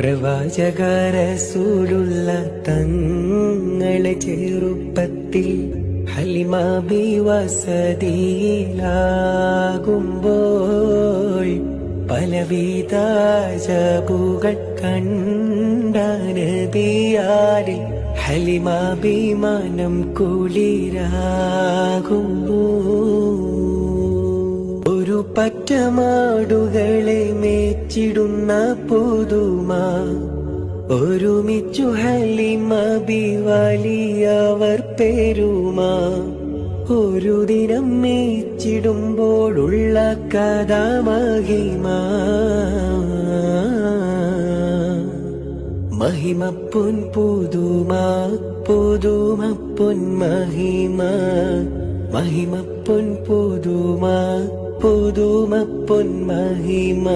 പ്രവാചക റസൂലുള്ള തങ്ങളെ ചെറുപ്പത്തിൽ ഹലിമ ബി വസതിയിലാകുമ്പോൾ പലവിധ ജബുകൾ കണ്ട നബിയാരിൽ ഹലിമ ബി മനം കുളിരാകുന്നു. ഒരു പറ്റമാടുകളെ മേച്ചിടുന്ന പുതുമ ഒരുമിച്ചു ഹലിമ ബി വലിയവർ പെരുമ ഒരു ദിനം മേച്ചിടുമ്പോഴുള്ള കഥ മഹിമ മഹിമപ്പൊൻ പുതുമ പുതുമപ്പൊൻ മഹിമ മഹിമപ്പൊൻ പുതുമ പുതുമപ്പൊൻ മഹിമ